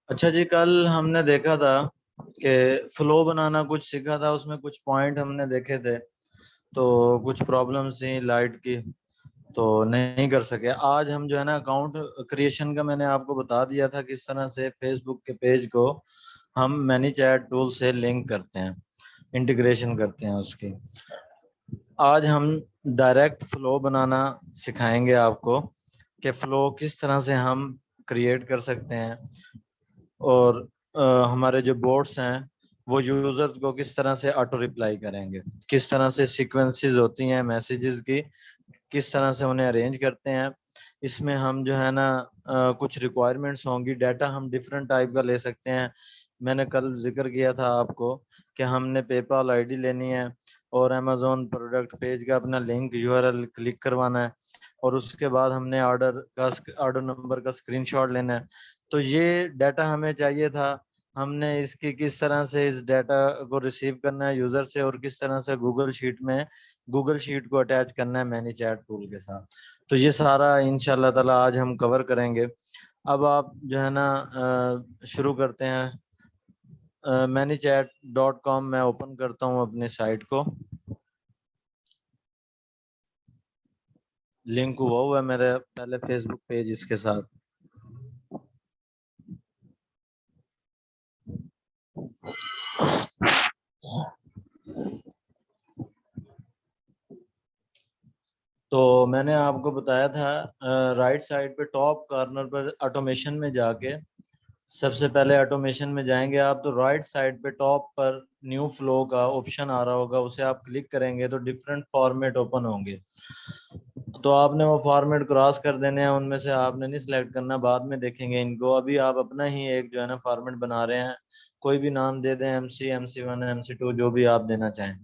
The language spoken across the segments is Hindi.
अच्छा जी, कल हमने देखा था कि फ्लो बनाना कुछ सीखा था, उसमें कुछ पॉइंट हमने देखे थे। तो कुछ प्रॉब्लम्स थी लाइट की, तो नहीं कर सके। आज हम जो है ना अकाउंट क्रिएशन का मैंने आपको बता दिया था किस तरह से फेसबुक के पेज को हम मैनी चैट टूल से लिंक करते हैं, इंटीग्रेशन करते हैं उसकी। आज हम डायरेक्ट फ्लो बनाना सिखाएंगे आपको कि फ्लो किस तरह से हम क्रिएट कर सकते हैं, और हमारे जो बोट्स हैं वो यूजर्स को किस तरह से ऑटो रिप्लाई करेंगे, किस तरह से सीक्वेंसेस होती हैं मैसेजेस की, किस तरह से उन्हें अरेंज करते हैं। इसमें हम जो है ना कुछ रिक्वायरमेंट्स होंगी, डाटा हम डिफरेंट टाइप का ले सकते हैं। मैंने कल जिक्र किया था आपको कि हमने पेपाल आईडी लेनी है और अमेजोन प्रोडक्ट पेज का अपना लिंक यूआरएल क्लिक करवाना है, और उसके बाद हमने ऑर्डर नंबर का स्क्रीनशॉट लेना है। तो ये डाटा हमें चाहिए था। हमने इसकी किस तरह से इस डाटा को रिसीव करना है यूजर से, और किस तरह से गूगल शीट को अटैच करना है मैनी चैट टूल के साथ। तो ये सारा इंशाल्लाह ताला आज हम कवर करेंगे। अब आप जो है ना शुरू करते हैं। मैनी चैट डॉट कॉम मैं ओपन करता हूँ अपनी साइट को। लिंक हुआ हुआ है मेरे पहले फेसबुक पेज इसके साथ। तो मैंने आपको बताया था राइट साइड पे टॉप कॉर्नर पर ऑटोमेशन में जाके, सबसे पहले ऑटोमेशन में जाएंगे आप तो राइट साइड पे टॉप पर न्यू फ्लो का ऑप्शन आ रहा होगा, उसे आप क्लिक करेंगे तो डिफरेंट फॉर्मेट ओपन होंगे। तो आपने वो फॉर्मेट क्रॉस कर देने हैं, उनमें से आपने नहीं सिलेक्ट करना, बाद में देखेंगे इनको। अभी आप अपना ही एक जो है ना फॉर्मेट बना रहे हैं, कोई भी नाम दे दें, MC1 MC2 जो भी आप देना चाहें।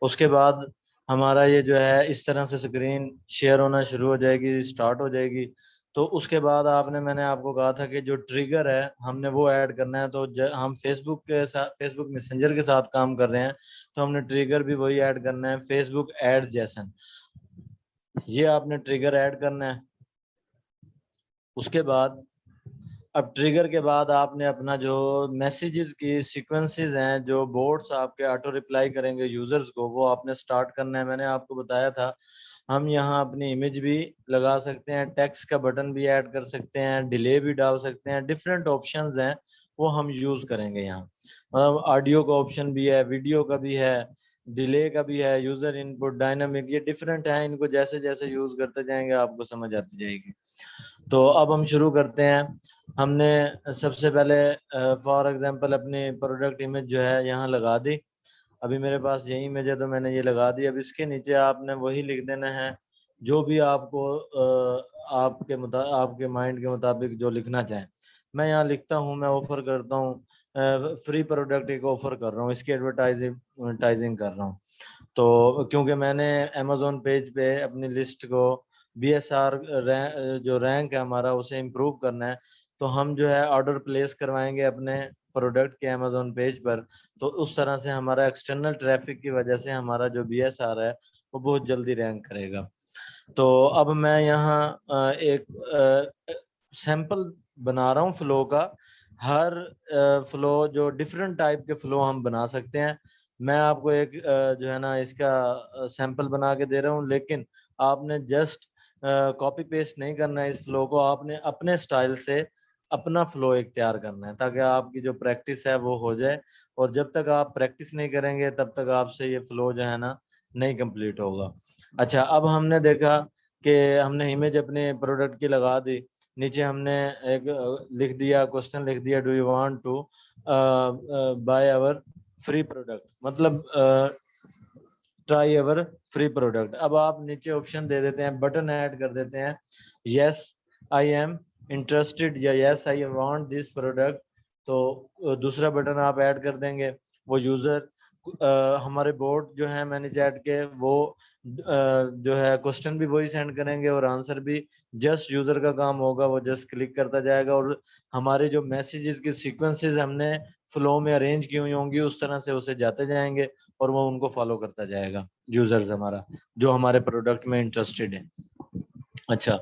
उसके बाद हमारा ये जो है इस तरह से स्क्रीन शेयर होना शुरू हो जाएगी, स्टार्ट हो जाएगी। तो उसके बाद मैंने आपको कहा था कि जो ट्रिगर है हमने वो ऐड करना है। तो हम फेसबुक मैसेंजर के साथ काम कर रहे हैं, तो हमने ट्रिगर भी वही ऐड करना है, फेसबुक ऐड जैसन। ये आपने ट्रिगर ऐड करना है। उसके बाद अब ट्रिगर के बाद आपने अपना जो मैसेजेस की सीक्वेंसेस हैं, जो बोट्स आपके ऑटो रिप्लाई करेंगे यूजर्स को, वो आपने स्टार्ट करना है। मैंने आपको बताया था हम यहाँ अपनी इमेज भी लगा सकते हैं, टेक्स्ट का बटन भी ऐड कर सकते हैं, डिले भी डाल सकते हैं, डिफरेंट ऑप्शंस हैं वो हम यूज करेंगे यहाँ। मतलब ऑडियो का ऑप्शन भी है, वीडियो का भी है, डिले का भी है, यूजर इनपुट, डायनामिक, ये डिफरेंट है। इनको जैसे जैसे यूज करते जाएंगे आपको समझ आती जाएगी। तो अब हम शुरू करते हैं। हमने सबसे पहले फॉर एग्जांपल अपनी प्रोडक्ट इमेज जो है यहाँ लगा दी। अभी मेरे पास यही इमेज है तो मैंने ये लगा दी। अब इसके नीचे आपने वही लिख देना है जो भी आपको आपके माइंड के मुताबिक जो लिखना चाहें। मैं यहाँ लिखता हूँ, मैं ऑफर करता हूँ, फ्री प्रोडक्ट एक ऑफर कर रहा हूँ, इसकी एडवर्टाइजिंग कर रहा हूँ। तो क्योंकि मैंने अमेजोन पेज पे अपनी लिस्ट को BSR जो रैंक है हमारा उसे इम्प्रूव करना है, तो हम जो है ऑर्डर प्लेस करवाएंगे अपने प्रोडक्ट के अमेजोन पेज पर। तो उस तरह से हमारा एक्सटर्नल ट्रैफिक की वजह से हमारा जो BSR है वो बहुत जल्दी रैंक करेगा। तो अब मैं यहाँ एक सैंपल बना रहा हूँ फ्लो का। हर फ्लो जो डिफरेंट टाइप के फ्लो हम बना सकते हैं। मैं आपको एक जो है ना इसका सैंपल बना के दे रहा हूँ, लेकिन आपने जस्ट कॉपी पेस्ट नहीं करना है। इस फ्लो को आपने अपने स्टाइल से अपना फ्लो एक तैयार करना है, ताकि आपकी जो प्रैक्टिस है वो हो जाए। और जब तक आप प्रैक्टिस नहीं करेंगे तब तक आपसे ये फ्लो जो है ना नहीं कंप्लीट होगा। अच्छा, अब हमने देखा कि हमने इमेज अपने प्रोडक्ट की लगा दी। नीचे हमने एक लिख दिया, क्वेश्चन लिख दिया, do you want to buy our free product, मतलब ट्राई अवर फ्री प्रोडक्ट। अब आप नीचे ऑप्शन दे देते हैं, बटन ऐड कर देते हैं, यस आई एम इंटरेस्टेड या yes I want this product. तो दूसरा बटन आप ऐड कर देंगे। वो यूजर हमारे बोर्ड जो है मैंने चैट के, वो जो है क्वेश्चन भी वही सेंड करेंगे और आंसर भी। जस्ट यूजर का काम होगा, वो जस्ट क्लिक करता जाएगा, और हमारे जो मैसेजेस की सीक्वेंसेस हमने फ्लो में अरेंज की हुई होंगी उस तरह से उसे जाते जाएंगे, और वो उनको फॉलो करता जाएगा यूजर्स हमारा जो हमारे प्रोडक्ट में इंटरेस्टेड है। अच्छा,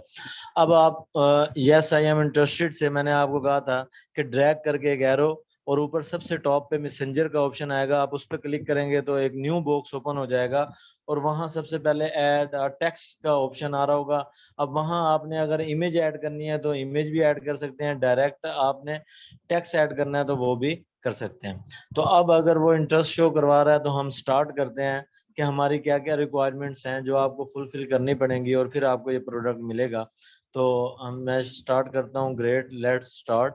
अब आप यस आई एम इंटरेस्टेड से मैंने आपको कहा था कि ड्रैग करके एक एरो और ऊपर सबसे टॉप पे मैसेंजर का ऑप्शन आएगा, आप उस पर क्लिक करेंगे तो एक न्यू बॉक्स ओपन हो जाएगा और वहां सबसे पहले ऐड टेक्स्ट का ऑप्शन आ रहा होगा। अब वहां आपने अगर इमेज ऐड करनी है तो इमेज भी ऐड कर सकते हैं, डायरेक्ट आपने टेक्स्ट ऐड करना है तो वो भी कर सकते हैं। तो अब अगर वो इंटरेस्ट शो करवा रहा है तो हम स्टार्ट करते हैं कि हमारी क्या क्या रिक्वायरमेंट्स हैं जो आपको फुलफिल करनी पड़ेंगी और फिर आपको ये प्रोडक्ट मिलेगा। तो हम मैं स्टार्ट करता हूँ, ग्रेट लेट्स स्टार्ट।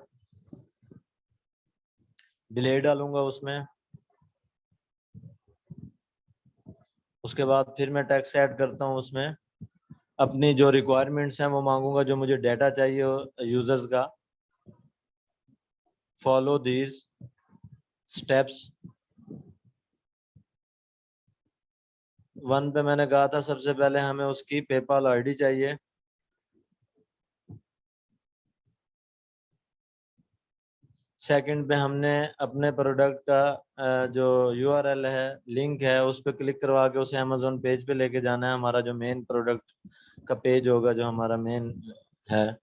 डिले डालूंगा उसमें, उसके बाद फिर मैं टेक्स्ट ऐड करता हूँ उसमें, अपनी जो रिक्वायरमेंट्स हैं वो मांगूंगा, जो मुझे डाटा चाहिए यूजर्स का। Follow these steps. वन पे मैंने कहा था सबसे पहले हमें उसकी पेपाल आईडी चाहिए। सेकंड पे हमने अपने प्रोडक्ट का जो यूआरएल है, लिंक है, उस पर क्लिक करवा के उसे अमेजोन पेज पे लेके जाना है, हमारा जो मेन प्रोडक्ट का पेज होगा जो हमारा मेन है।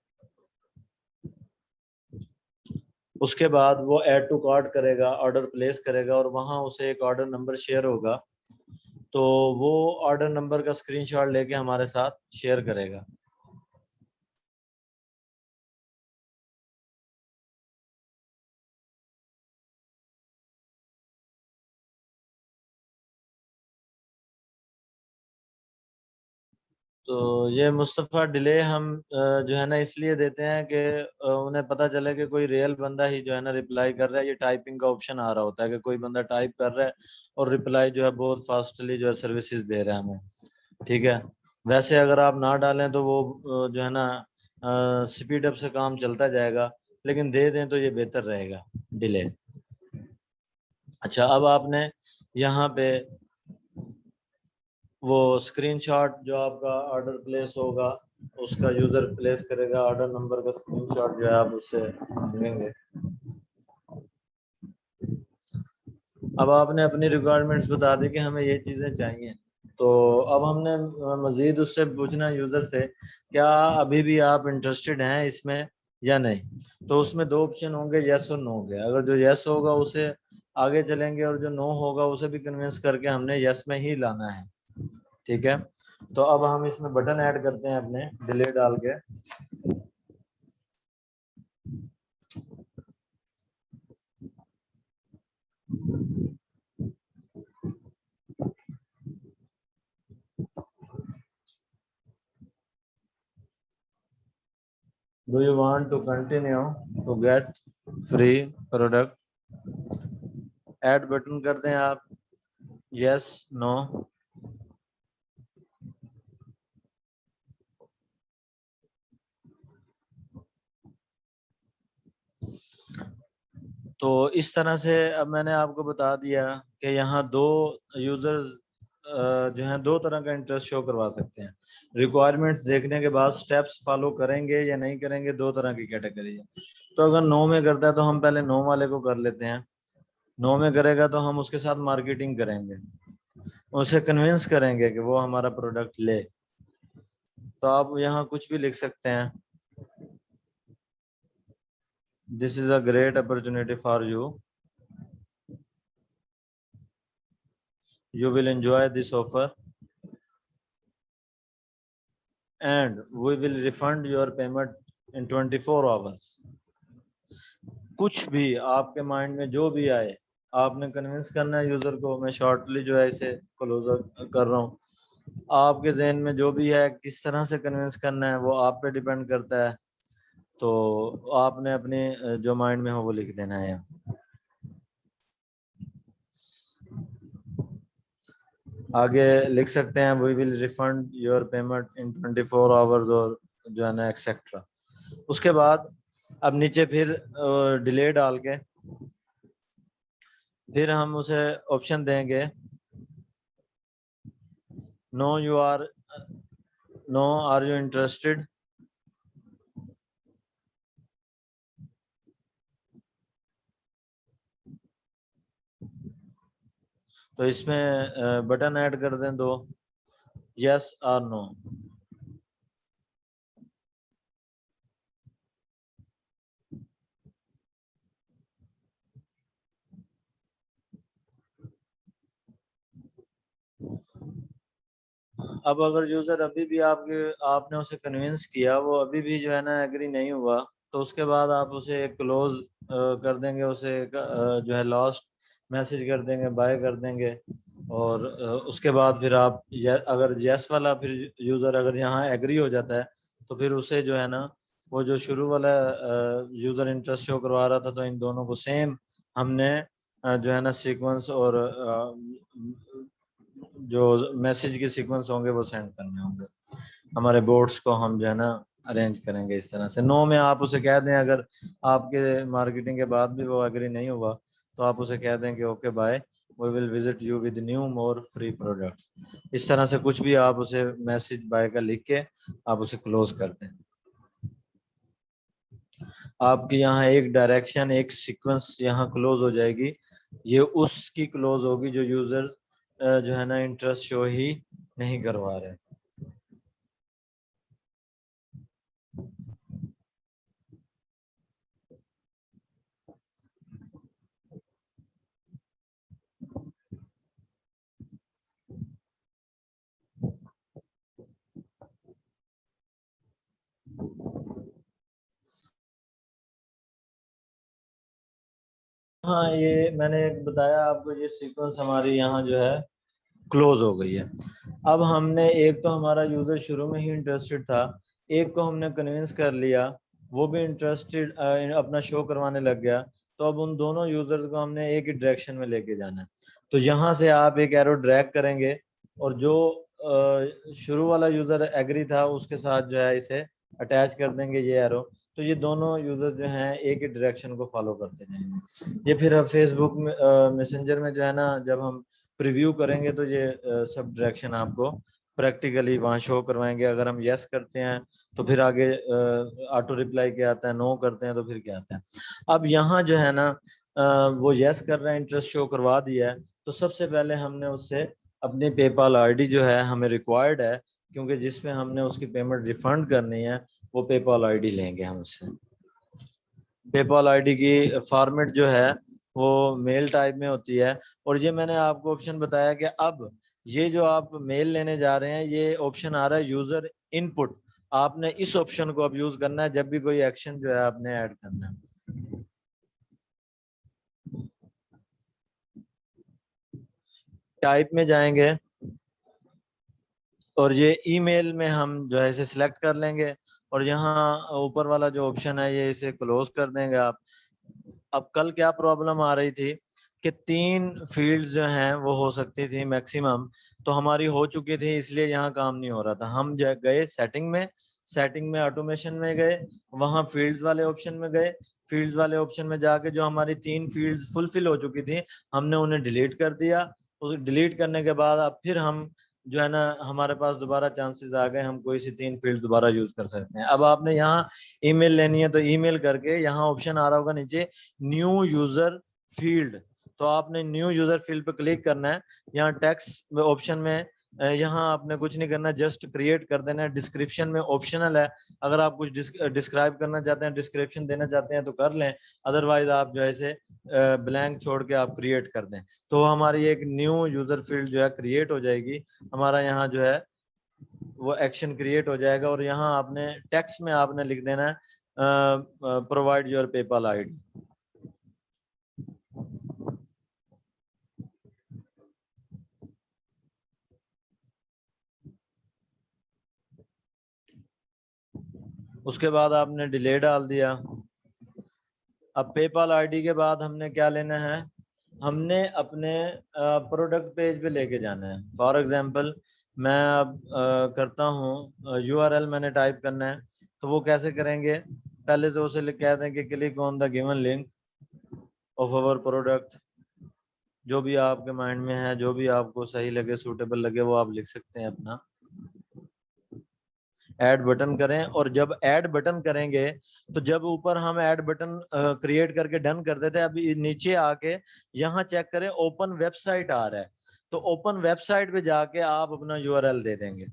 उसके बाद वो ऐड टू कार्ट करेगा, ऑर्डर प्लेस करेगा और वहां उसे एक ऑर्डर नंबर शेयर होगा, तो वो ऑर्डर नंबर का स्क्रीनशॉट लेके हमारे साथ शेयर करेगा। तो ये मुस्तफ़ा डिले हम जो है ना इसलिए देते हैं कि उन्हें पता चले कि कोई रियल बंदा ही जो है ना रिप्लाई कर रहा है। ये टाइपिंग का ऑप्शन आ रहा होता है कि कोई बंदा टाइप कर रहा है और रिप्लाई जो है बहुत फास्टली जो है सर्विसेज दे रहा है हमें। ठीक है, वैसे अगर आप ना डालें तो वो जो है ना स्पीड अप से काम चलता जाएगा, लेकिन दे दें तो ये बेहतर रहेगा डिले। अच्छा, अब आपने यहाँ पे वो स्क्रीनशॉट जो आपका ऑर्डर प्लेस होगा उसका यूजर प्लेस करेगा, ऑर्डर नंबर का स्क्रीनशॉट जो है आप उससे मांगेंगे। अब आपने अपनी रिक्वायरमेंट्स बता दी कि हमें ये चीजें चाहिए, तो अब हमने मजीद उससे पूछना यूजर से क्या अभी भी आप इंटरेस्टेड हैं इसमें या नहीं। तो उसमें दो ऑप्शन होंगे, यस और नो के। अगर जो यस होगा उसे आगे चलेंगे और जो नो होगा उसे भी कन्विंस करके हमने यस में ही लाना है। ठीक है, तो अब हम इसमें बटन ऐड करते हैं अपने डिले डाल के। Do you want to continue to get free product. Add button कर दें आप, यस नो। तो इस तरह से अब मैंने आपको बता दिया कि यहाँ दो यूजर्स जो है दो तरह का इंटरेस्ट शो करवा सकते हैं। रिक्वायरमेंट्स देखने के बाद स्टेप्स फॉलो करेंगे या नहीं करेंगे, दो तरह की कैटेगरी है। तो अगर नो में करता है तो हम पहले नो वाले को कर लेते हैं। नो में करेगा तो हम उसके साथ मार्केटिंग करेंगे, उसे कन्विंस करेंगे कि वो हमारा प्रोडक्ट ले। तो आप यहाँ कुछ भी लिख सकते हैं, this is a great opportunity for you, you will enjoy this offer and we will refund your payment in 24 hours। कुछ भी आपके माइंड में जो भी आए, आपने कन्विंस करना है यूजर को। मैं शॉर्टली जो है इसे क्लोजर कर रहा हूँ। आपके जहन में जो भी है किस तरह से कन्विंस करना है वो आप पे डिपेंड करता है। तो आपने अपने जो माइंड में हो वो लिख देना है। आगे लिख सकते हैं we will refund your payment in 24 hours और जो है ना एक्सेट्रा। उसके बाद अब नीचे फिर डिले डाल के फिर हम उसे ऑप्शन देंगे, no you are no are you interested. तो इसमें बटन ऐड कर दें दो, यस और नो। अब अगर यूजर अभी भी आपने उसे कन्विंस किया, वो अभी भी जो है ना एग्री नहीं हुआ, तो उसके बाद आप उसे क्लोज कर देंगे, उसे जो है लॉस्ट मैसेज कर देंगे, बाय कर देंगे। और उसके बाद फिर आप अगर यस वाला फिर यूजर अगर यहाँ एग्री हो जाता है, तो फिर उसे जो है ना वो जो शुरू वाला यूजर इंटरेस्ट शो करवा रहा था, तो इन दोनों को सेम हमने जो है ना सीक्वेंस और जो मैसेज के सीक्वेंस होंगे वो सेंड करने होंगे। हमारे बोर्ड्स को हम जो है ना अरेंज करेंगे इस तरह से। नो में आप उसे कह दें, अगर आपके मार्केटिंग के बाद भी वो एग्री नहीं हुआ, तो आप उसे कह दें कि okay bye, we will visit you with new more free products. इस तरह से कुछ भी आप उसे मैसेज बाय का लिख के आप उसे क्लोज कर दें। आपकी यहाँ एक डायरेक्शन, एक सीक्वेंस यहाँ क्लोज हो जाएगी। ये उसकी क्लोज होगी जो यूजर्स जो है ना इंटरेस्ट शो ही नहीं करवा रहे। हाँ, ये मैंने बताया आपको, ये सीक्वेंस हमारी यहाँ जो है क्लोज हो गई है। अब हमने एक तो हमारा यूजर शुरू में ही इंटरेस्टेड था, एक को हमने कन्विंस कर लिया, वो भी इंटरेस्टेड अपना शो करवाने लग गया। तो अब उन दोनों यूजर्स को हमने एक ही डायरेक्शन में लेके जाना है। तो यहाँ से आप एक एरो ड्रैग करेंगे, और जो शुरू वाला यूजर एग्री था उसके साथ जो है इसे अटैच कर देंगे ये एरो। तो ये दोनों यूजर जो हैं एक ही डायरेक्शन को फॉलो करते जाएंगे। ये फिर फेसबुक में मैसेंजर में जो है ना जब हम प्रीव्यू करेंगे, तो ये सब डायरेक्शन आपको प्रैक्टिकली वहाँ शो करवाएंगे। अगर हम यस करते हैं तो फिर आगे ऑटो रिप्लाई क्या आता है, नो करते हैं तो फिर क्या आता है। अब यहाँ जो है ना वो यस कर रहा है, इंटरेस्ट शो करवा दिया है, तो सबसे पहले हमने उससे अपनी पेपाल आईडी जो है हमें रिक्वायर्ड है, क्योंकि जिसमें हमने उसकी पेमेंट रिफंड करनी है, वो पेपाल आईडी लेंगे हम उससे। पेपाल आईडी की फॉर्मेट जो है वो मेल टाइप में होती है। और ये मैंने आपको ऑप्शन बताया कि अब ये जो आप मेल लेने जा रहे हैं, ये ऑप्शन आ रहा है यूजर इनपुट। आपने इस ऑप्शन को अब यूज करना है जब भी कोई एक्शन जो है आपने ऐड करना है। टाइप में जाएंगे, और ये ईमेल में हम जो है इसे सिलेक्ट कर लेंगे, और यहाँ ऊपर वाला जो ऑप्शन है ये इसे क्लोज कर देंगे आप। अब कल क्या प्रॉब्लम आ रही थी कि 3 फील्ड्स जो हैं वो हो सकती थी मैक्सिमम, तो हमारी हो चुकी थी, इसलिए यहाँ काम नहीं हो रहा था। हम गए सेटिंग में, सेटिंग में ऑटोमेशन में गए, वहाँ फील्ड्स वाले ऑप्शन में गए। फील्ड्स वाले ऑप्शन में जाके जो हमारी 3 फील्ड्स फुलफिल हो चुकी थी, हमने उन्हें डिलीट कर दिया। उस डिलीट करने के बाद अब फिर हम जो है ना हमारे पास दोबारा चांसेस आ गए, हम कोई सी 3 फील्ड दोबारा यूज कर सकते हैं। अब आपने यहाँ ईमेल लेनी है, तो ईमेल करके यहाँ ऑप्शन आ रहा होगा नीचे न्यू यूजर फील्ड, तो आपने न्यू यूजर फील्ड पे क्लिक करना है। यहाँ टेक्स्ट ऑप्शन में यहाँ आपने कुछ नहीं करना, जस्ट क्रिएट कर देना है। डिस्क्रिप्शन में ऑप्शनल है, अगर आप कुछ डिस्क्राइब करना चाहते हैं, डिस्क्रिप्शन देना चाहते हैं तो कर लें, अदरवाइज आप जो है ब्लैंक छोड़ के आप क्रिएट कर दें, तो हमारी एक न्यू यूजर फील्ड जो है क्रिएट हो जाएगी। हमारा यहाँ जो है वो एक्शन क्रिएट हो जाएगा, और यहाँ आपने टेक्स्ट में आपने लिख देना है प्रोवाइड योर पेपाल आईडी। उसके बाद आपने डिले डाल दिया। अब पेपाल आईडी के बाद हमने क्या लेना है, हमने अपने प्रोडक्ट पेज पे लेके जाना है। फॉर एग्जांपल मैं अब करता हूँ यूआरएल मैंने टाइप करना है, तो वो कैसे करेंगे, पहले तो उसे कह दें कि click on the given link of our product. जो भी आपके माइंड में है, जो भी आपको सही लगे, सूटेबल लगे, वो आप लिख सकते हैं अपना। ऐड बटन करें, और जब ऐड बटन करेंगे, तो जब ऊपर हम ऐड बटन क्रिएट करके डन कर देते हैं, अभी नीचे आके यहाँ चेक करें ओपन वेबसाइट आ रहा है, तो ओपन वेबसाइट पे जाके आप अपना यूआरएल दे देंगे।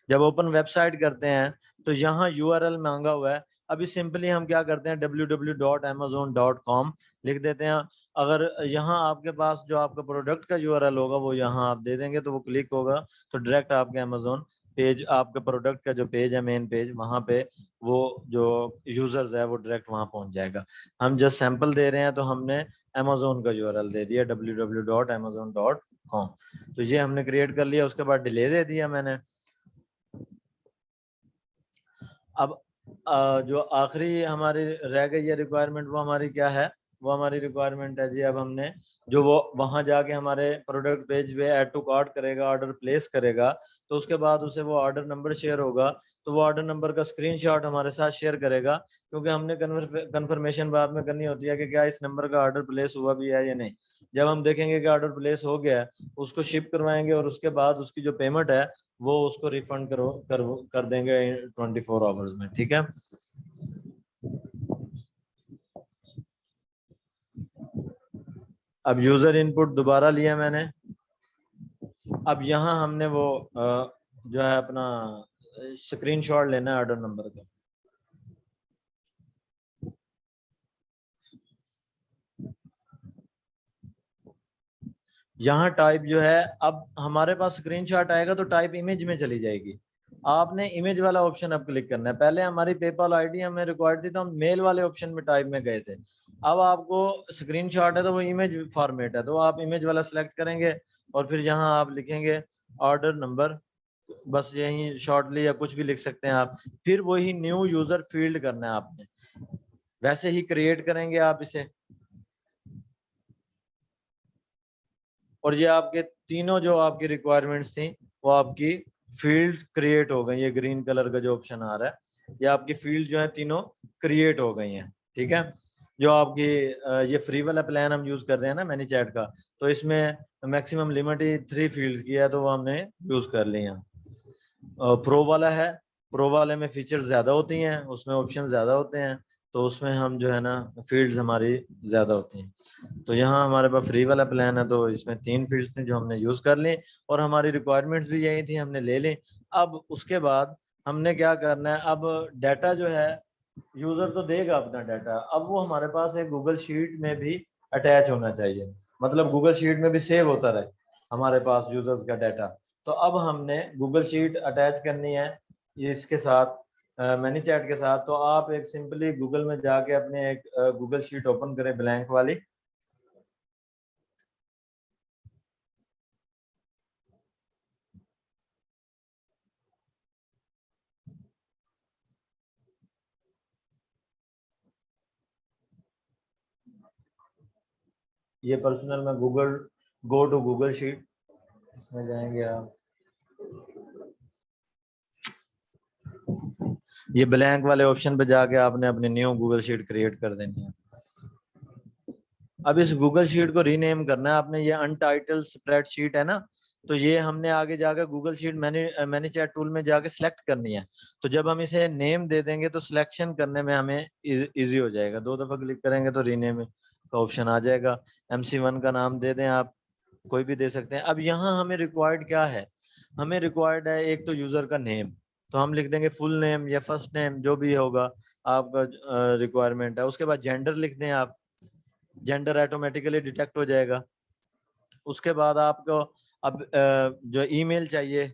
जब ओपन वेबसाइट करते हैं तो यहाँ यूआरएल मांगा हुआ है, अभी सिंपली हम क्या करते हैं www.amazon.com लिख देते हैं। अगर यहाँ आपके पास जो आपका प्रोडक्ट का यूआरएल होगा वो यहाँ आप दे देंगे, तो वो क्लिक होगा तो डायरेक्ट आपके अमेजोन पेज, आपका प्रोडक्ट का जो पेज है मेन पेज, वहां पे वो जो यूजर्स है वो डायरेक्ट वहां पहुंच जाएगा। हम जस्ट सैंपल दे रहे हैं तो हमने अमेजोन का यूआरएल दे दिया www.amazon.com। तो ये हमने क्रिएट कर लिया, उसके बाद डिले दे दिया मैंने। अब जो आखिरी हमारी रह गई है रिक्वायरमेंट, वो हमारी क्या है? वो हमारी रिक्वायरमेंट है जी, अब हमने जो वो वहां जाके हमारे प्रोडक्ट पेज पे ऐड टू कार्ट करेगा, ऑर्डर प्लेस करेगा, तो उसके बाद उसे वो ऑर्डर नंबर शेयर होगा, तो वो ऑर्डर नंबर का स्क्रीनशॉट हमारे साथ शेयर करेगा, क्योंकि हमने कन्फर्मेशन बाद में करनी होती है कि क्या इस नंबर का ऑर्डर प्लेस हुआ भी है या नहीं। जब हम देखेंगे कि ऑर्डर प्लेस हो गया है, उसको शिप करवाएंगे और उसके बाद उसकी जो पेमेंट है वो उसको रिफंड कर देंगे 24 आवर्स में। ठीक है। अब यूजर इनपुट दोबारा लिया मैंने। अब यहाँ हमने वो जो है अपना स्क्रीनशॉट लेना है ऑर्डर नंबर का। यहाँ टाइप जो है, अब हमारे पास स्क्रीनशॉट आएगा तो टाइप इमेज में चली जाएगी। आपने इमेज वाला ऑप्शन अब क्लिक करना है। पहले हमारी पेपल आईडी हमें रिक्वायर्ड थी तो हम मेल वाले ऑप्शन में टाइप में गए थे। अब आपको स्क्रीनशॉट है तो वो इमेज फॉर्मेट है, तो आप इमेज वाला सिलेक्ट करेंगे और फिर यहाँ आप लिखेंगे ऑर्डर नंबर, बस यही शॉर्टली या कुछ भी लिख सकते हैं आप। फिर वही न्यू यूजर फील्ड करना है आपने, वैसे ही क्रिएट करेंगे आप इसे। और ये आपके तीनों जो आपकी रिक्वायरमेंट्स थी वो आपकी फील्ड क्रिएट हो गई है। ग्रीन कलर का जो ऑप्शन आ रहा है, ये आपकी फील्ड जो है तीनों क्रिएट हो गई हैं। ठीक है। जो आपकी ये फ्री वाला प्लान हम यूज कर रहे हैं ना मैनीचैट का, तो इसमें मैक्सिमम लिमिट ही 3 फील्ड्स की है, तो वो हमने यूज कर ली है। प्रो वाला है, प्रो वाले में फीचर ज्यादा होती हैं, उसमें ऑप्शन ज्यादा होते हैं, तो उसमें हम जो है ना फील्ड्स हमारी ज्यादा होती हैं। तो यहाँ हमारे पास फ्री वाला प्लान है, तो इसमें 3 फील्ड्स थी जो हमने यूज कर ली और हमारी रिक्वायरमेंट्स भी यही थी, हमने ले ली। अब उसके बाद हमने क्या करना है, अब डाटा जो है यूजर तो देगा अपना डाटा, अब वो हमारे पास एक गूगल शीट में भी अटैच होना चाहिए, मतलब गूगल शीट में भी सेव होता रहे हमारे पास यूजर्स का डाटा। तो अब हमने गूगल शीट अटैच करनी है इसके साथ, मैनी चैट के साथ। तो आप एक सिंपली गूगल में जाके अपने एक गूगल शीट ओपन करें ब्लैंक वाली। ये पर्सनल में Google, go to Google sheet, इसमें जाएंगे आप। ये ब्लैंक वाले ऑप्शन पे जाके आपने अपनी न्यू गूगल शीट क्रिएट कर देनी है। अब इस गूगल शीट को रीनेम करना है आपने। ये अनटाइटल स्प्रेडशीट है ना, तो ये हमने आगे जाकर Google sheet many chat tool में जाके सिलेक्ट करनी है। तो जब हम इसे नेम दे देंगे तो सिलेक्शन करने में हमें इजी हो जाएगा। 2 दफा क्लिक करेंगे तो रीनेम का ऑप्शन आ जाएगा। MC1 का नाम दे दें आप, कोई भी दे सकते हैं। अब यहाँ हमें रिक्वायर्ड क्या है? हमें रिक्वायर्ड है एक तो यूजर का नेम, तो हम लिख देंगे फुल नेम या फर्स्ट नेम जो भी होगा आपका रिक्वायरमेंट है। उसके बाद जेंडर लिख दें आप, जेंडर ऑटोमेटिकली डिटेक्ट हो जाएगा। उसके बाद आपको अब जो ईमेल चाहिए,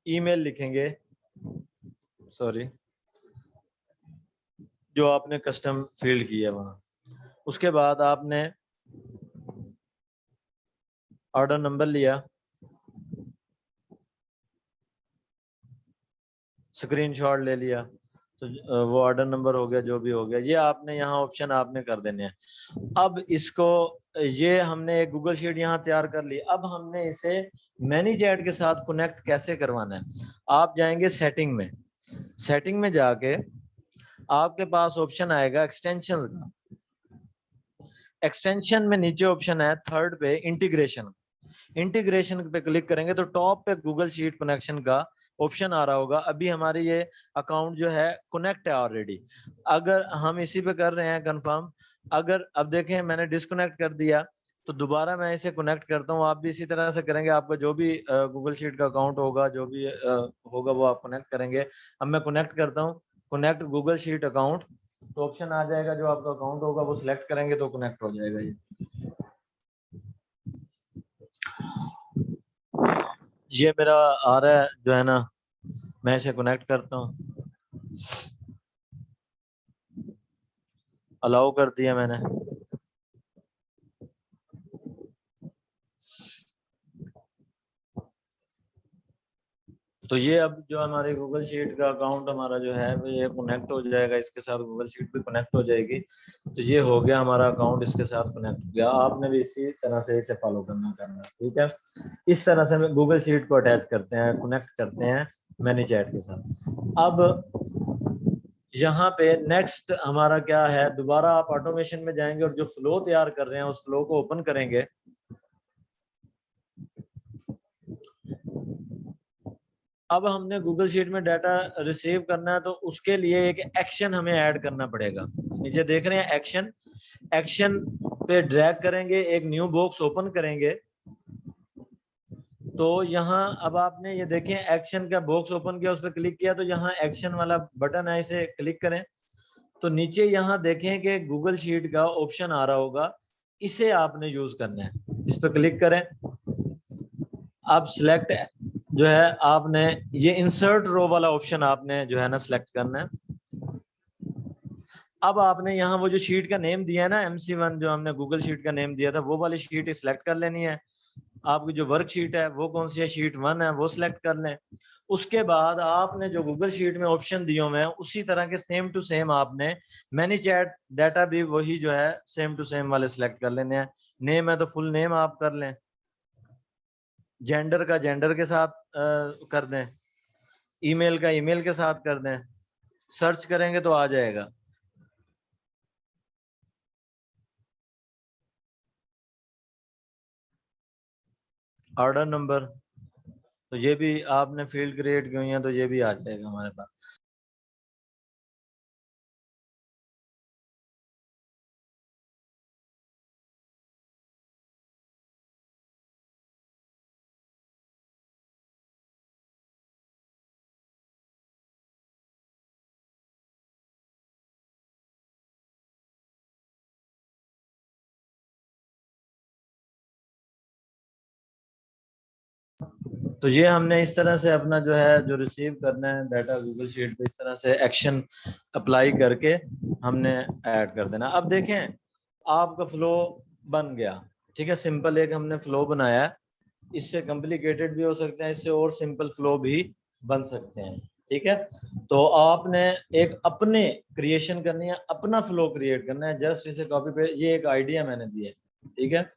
ईमेल लिखेंगे, सॉरी, जो आपने कस्टम फील्ड किया वहां। उसके बाद आपने ऑर्डर नंबर लिया, स्क्रीनशॉट ले लिया, तो वो ऑर्डर नंबर हो गया, जो भी हो गया। ये आपने यहाँ ऑप्शन आपने कर देने हैं। अब इसको, ये हमने एक गूगल शीट यहाँ तैयार कर ली। अब हमने इसे मैनी चैट के साथ कनेक्ट कैसे करवाना है? आप जाएंगे सेटिंग में, सेटिंग में जाके आपके पास ऑप्शन आएगा एक्सटेंशन का। एक्सटेंशन में नीचे ऑप्शन है थर्ड पे इंटीग्रेशन। इंटीग्रेशन पे क्लिक करेंगे तो टॉप पे गूगल शीट कनेक्शन का ऑप्शन आ रहा होगा। अभी हमारी ये अकाउंट जो है कनेक्ट है ऑलरेडी। अगर हम इसी पे कर रहे हैं कंफर्म, अगर अब देखें मैंने डिस्कनेक्ट कर दिया, तो दोबारा मैं इसे कनेक्ट करता हूँ। आप भी इसी तरह से करेंगे, आपका जो भी गूगल शीट का अकाउंट होगा, जो भी होगा वो आप कनेक्ट करेंगे। अब मैं कनेक्ट करता हूँ, कनेक्ट गूगल शीट अकाउंट, तो ऑप्शन आ जाएगा जो आपका अकाउंट होगा वो सिलेक्ट करेंगे तो कनेक्ट हो जाएगा ये। ये मेरा आ रहा है जो है ना, मैं इसे कनेक्ट करता हूँ, अलाउ कर दिया मैंने। तो ये अब जो हमारे गूगल शीट का अकाउंट हमारा जो है वो ये कनेक्ट हो जाएगा, इसके साथ गूगल शीट भी कनेक्ट हो जाएगी। तो ये हो गया हमारा अकाउंट, इसके साथ कनेक्ट हो गया। आपने भी इसी तरह से इसे फॉलो करना है, ठीक है। इस तरह से हम गूगल शीट को अटैच करते हैं, कनेक्ट करते हैं मैनी चैट के साथ। अब यहाँ पे नेक्स्ट हमारा क्या है, दोबारा आप ऑटोमेशन में जाएंगे और जो फ्लो तैयार कर रहे हैं उस फ्लो को ओपन करेंगे। अब हमने गूगल शीट में डाटा रिसीव करना है, तो उसके लिए एक एक्शन हमें ऐड करना पड़ेगा। नीचे देख रहे हैं एक्शन, एक्शन पे ड्रैग करेंगे, एक न्यू बॉक्स ओपन करेंगे। तो यहाँ अब आपने ये देखें एक्शन का बॉक्स ओपन किया, उस पर क्लिक किया, तो यहाँ एक्शन वाला बटन है, इसे क्लिक करें। तो नीचे यहाँ देखें कि गूगल शीट का ऑप्शन आ रहा होगा, इसे आपने यूज करना है, इस पर क्लिक करें। अब सिलेक्ट जो है आपने ये इंसर्ट रो वाला ऑप्शन आपने जो है ना सिलेक्ट करना है। अब आपने यहाँ वो जो शीट का नेम दिया है ना MC1, जो हमने गूगल शीट का नेम दिया था, वो वाली शीट सिलेक्ट कर लेनी है। आपकी जो वर्कशीट है वो कौन सी है, शीट 1 है, वो सिलेक्ट कर लें। उसके बाद आपने जो गूगल शीट में ऑप्शन दिए हुए हैं उसी तरह के सेम टू सेम आपने मैनी चैट डाटा भी वही जो है सेम टू सेम वाले सिलेक्ट कर लेने हैं। नेम है तो फुल नेम आप कर लें, जेंडर का जेंडर के साथ कर दें, ईमेल का ईमेल के साथ कर दें। सर्च करेंगे तो आ जाएगा। ऑर्डर नंबर, तो ये भी आपने फील्ड क्रिएट की हुई है, तो ये भी आ जाएगा हमारे पास। तो ये हमने इस तरह से अपना जो है जो रिसीव करना है डाटा गूगल शीट पे, इस तरह से एक्शन अप्लाई करके हमने ऐड कर देना। अब देखें आपका फ्लो बन गया, ठीक है। सिंपल एक हमने फ्लो बनाया है, इससे कॉम्प्लिकेटेड भी हो सकते हैं, इससे और सिंपल फ्लो भी बन सकते हैं, ठीक है। तो आपने एक अपने क्रिएशन करनी है, अपना फ्लो क्रिएट करना है, जस्ट इसे कॉपी पे, ये एक आइडिया मैंने दी है, ठीक है।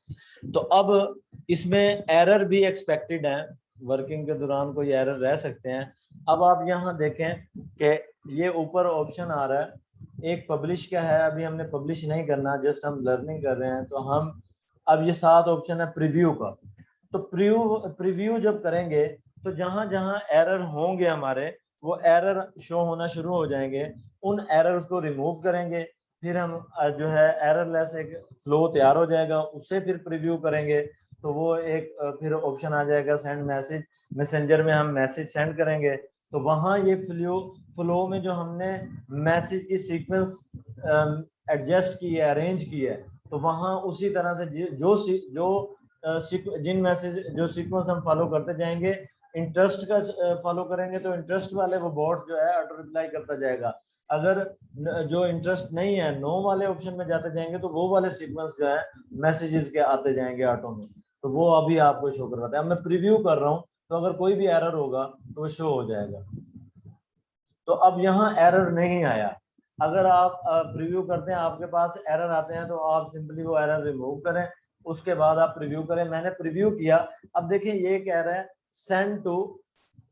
तो अब इसमें एरर भी एक्सपेक्टेड है, वर्किंग के दौरान कोई एरर रह सकते हैं। अब आप यहाँ देखें कि ये ऊपर ऑप्शन आ रहा है एक पब्लिश का है, अभी हमने पब्लिश नहीं करना, जस्ट हम लर्निंग कर रहे हैं। तो हम अब ये 7 ऑप्शन है प्रीव्यू का, तो प्रीव्यू जब करेंगे तो जहां जहां एरर होंगे हमारे, वो एरर शो होना शुरू हो जाएंगे। उन एरर्स को रिमूव करेंगे, फिर हम जो है एररलेस एक फ्लो तैयार हो जाएगा, उसे फिर प्रीव्यू करेंगे। तो वो एक फिर ऑप्शन आ जाएगा सेंड मैसेज, मैसेंजर में हम मैसेज सेंड करेंगे। तो वहां ये फ्लो फ्लो में जो हमने मैसेज की सीक्वेंस एडजस्ट की है, अरेंज की है, तो वहां उसी तरह से जो जो जिन मैसेज जो सीक्वेंस हम फॉलो करते जाएंगे, इंटरेस्ट का फॉलो करेंगे तो इंटरेस्ट वाले वो बॉट जो है ऑटो रिप्लाई करता जाएगा। अगर जो इंटरेस्ट नहीं है, नो वाले ऑप्शन में जाते जाएंगे, तो वो वाले सीक्वेंस जो है मैसेजेस के आते जाएंगे ऑटो में। तो वो अभी आपको शो करवाता है। अब मैं प्रीव्यू कर रहा हूँ, तो अगर कोई भी एरर होगा तो वो शो हो जाएगा। तो अब यहाँ एरर नहीं आया। अगर आप प्रीव्यू करते हैं, आपके पास एरर आते हैं, तो आप सिंपली वो एरर रिमूव करें, उसके बाद आप प्रीव्यू करें। मैंने प्रीव्यू किया, अब देखिए ये कह रहा है सेंड टू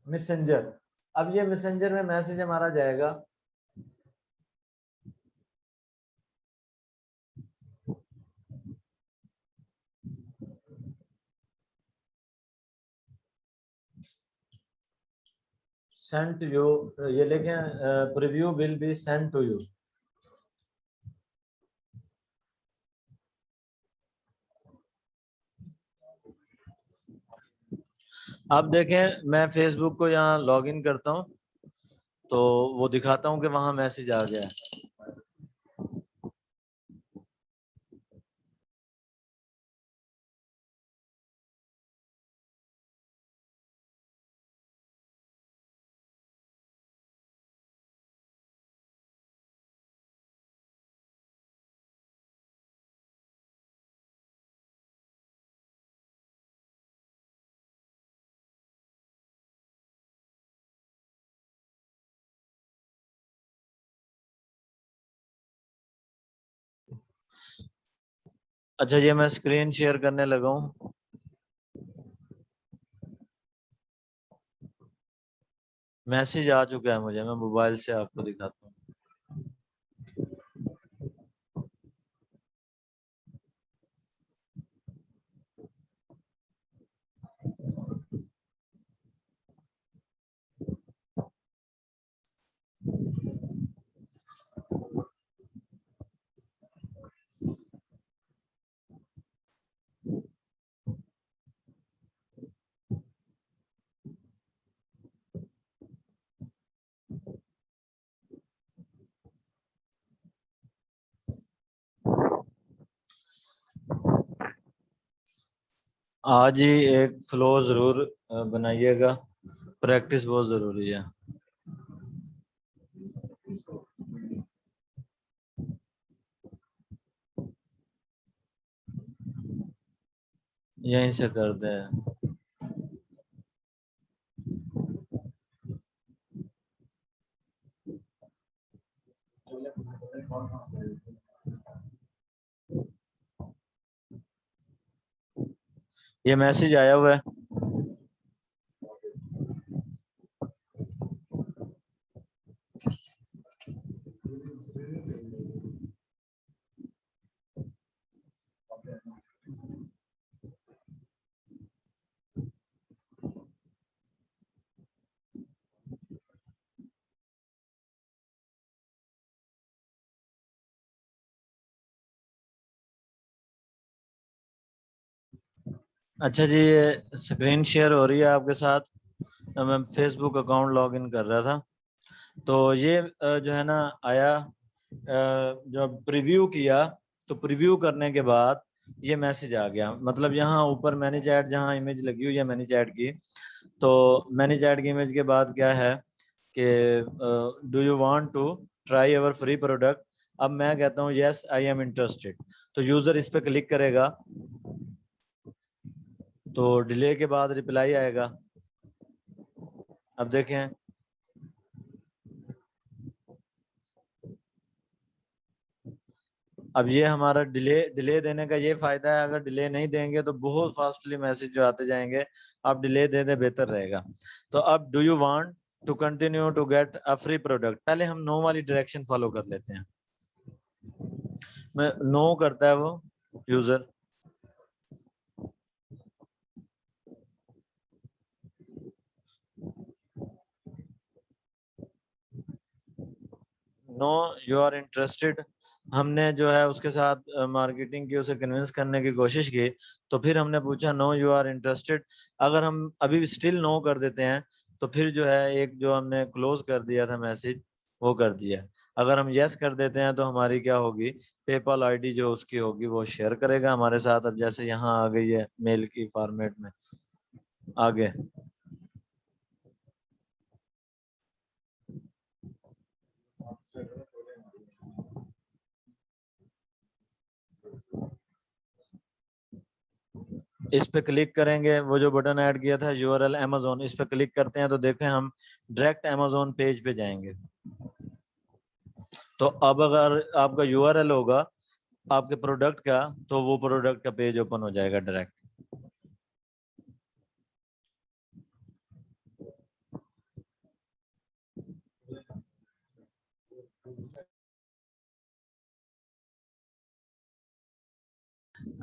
मैसेंजर। अब ये मैसेंजर में मैसेज हमारा जाएगा, सेंड टू यू, ये लिखें preview will be send to you. अब देखें मैं फेसबुक को यहाँ लॉग इन करता हूँ, तो वो दिखाता हूँ कि वहां मैसेज आ गया है। अच्छा, ये मैं स्क्रीन शेयर करने लगा हूँ। मैसेज आ चुका है मुझे, मैं मोबाइल से आपको दिखाता हूँ। आज ही एक फ्लो जरूर बनाइएगा, प्रैक्टिस बहुत जरूरी है। यहीं से करते हैं। ये मैसेज आया हुआ है। अच्छा जी, ये स्क्रीन शेयर हो रही है आपके साथ। मैं फेसबुक अकाउंट लॉगिन कर रहा था, तो ये जो है ना आया, जब प्रीव्यू किया तो प्रीव्यू करने के बाद ये मैसेज आ गया। मतलब यहाँ ऊपर मैनेज ऐड जहाँ इमेज लगी हुई है मैनेज ऐड की, तो मैनेज ऐड की इमेज के बाद क्या है कि do you want to try our free product. अब मैं कहता हूँ यस आई एम इंटरेस्टेड, तो यूजर इस पे क्लिक करेगा, तो डिले के बाद रिप्लाई आएगा। अब देखें, अब ये हमारा डिले देने का ये फायदा है। अगर डिले नहीं देंगे तो बहुत फास्टली मैसेज जो आते जाएंगे। आप डिले दे दे बेहतर रहेगा। तो अब do you want to continue to get a free product, पहले हम नो वाली डायरेक्शन फॉलो कर लेते हैं। मैं नो करता है वो user. No you are interested. हमने जो है उसके साथ मार्केटिंग की, उसे कन्विंस करने की कोशिश की, तो फिर हमने पूछा नो यू आर इंटरेस्टेड। अगर हम अभी स्टिल नो कर देते हैं तो फिर जो है एक जो हमने क्लोज कर दिया था मैसेज वो कर दिया। अगर हम यस कर देते हैं तो हमारी क्या होगी, पेपाल आईडी जो उसकी होगी वो शेयर करेगा हमारे साथ। अब जैसे यहाँ आ गई है मेल की फॉर्मेट में आगे। इस पे क्लिक करेंगे, वो जो बटन ऐड किया था यूआरएल अमेज़न, इस पे क्लिक करते हैं तो देखें हम डायरेक्ट अमेज़न पेज पे जाएंगे। तो अब अगर आपका यूआरएल होगा आपके प्रोडक्ट का, तो वो प्रोडक्ट का पेज ओपन हो जाएगा डायरेक्ट।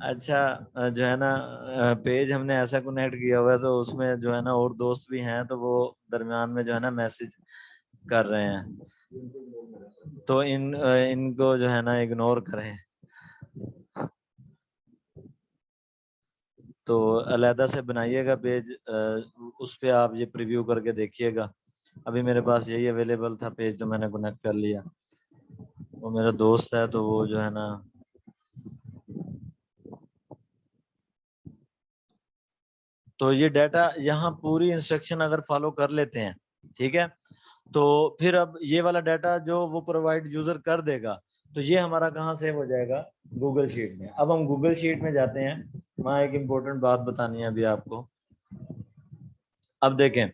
अच्छा, जो है ना पेज हमने ऐसा कनेक्ट किया हुआ है तो उसमें जो है ना और दोस्त भी हैं, तो वो दरमियान में जो है ना मैसेज कर रहे हैं, तो इनको जो है ना इग्नोर करें। तो अलहदा से बनाइएगा पेज, उस पे आप ये प्रीव्यू करके देखिएगा। अभी मेरे पास यही अवेलेबल था पेज, तो मैंने कनेक्ट कर लिया। वो मेरा दोस्त है तो वो जो है ना, तो ये डाटा यहाँ पूरी इंस्ट्रक्शन अगर फॉलो कर लेते हैं, ठीक है, तो फिर अब ये वाला डाटा जो वो प्रोवाइड यूजर कर देगा, तो ये हमारा कहाँ सेव हो जाएगा, गूगल शीट में। अब हम गूगल शीट में जाते हैं। वहाँ एक इम्पोर्टेंट बात बतानी है अभी आपको। अब देखें,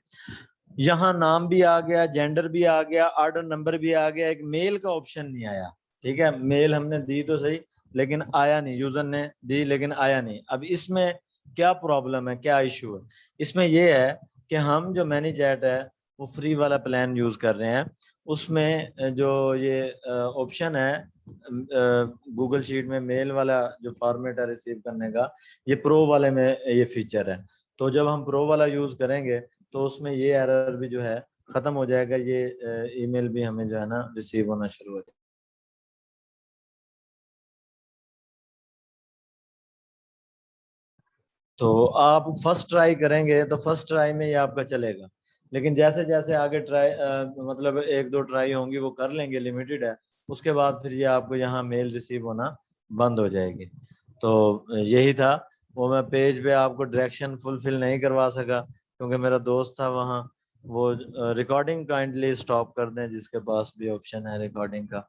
यहाँ नाम भी आ गया, जेंडर भी आ गया, ऑर्डर नंबर भी आ गया, एक मेल का ऑप्शन नहीं आया। ठीक है, मेल हमने दी तो सही लेकिन आया नहीं, यूजर ने दी लेकिन आया नहीं। अब इसमें क्या प्रॉब्लम है, क्या इशू है? इसमें ये है कि हम जो मैनेज ऐड है वो फ्री वाला प्लान यूज कर रहे हैं। उसमें जो ये ऑप्शन है गूगल शीट में मेल वाला जो फॉर्मेट है रिसीव करने का, ये प्रो वाले में ये फीचर है। तो जब हम प्रो वाला यूज करेंगे तो उसमें ये एरर भी जो है खत्म हो जाएगा, ये ईमेल भी हमें जो है ना रिसीव होना शुरू हो जाएगा। तो आप फर्स्ट ट्राई करेंगे तो फर्स्ट ट्राई में ये आपका चलेगा, लेकिन जैसे जैसे आगे ट्राई मतलब एक दो ट्राई होंगी वो कर लेंगे, लिमिटेड है, उसके बाद फिर ये आपको यहाँ मेल रिसीव होना बंद हो जाएगी। तो यही था। वो मैं पेज पे आपको डायरेक्शन फुलफिल नहीं करवा सका क्योंकि मेरा दोस्त था वहाँ। वो रिकॉर्डिंग काइंडली स्टॉप कर दें जिसके पास भी ऑप्शन है रिकॉर्डिंग का।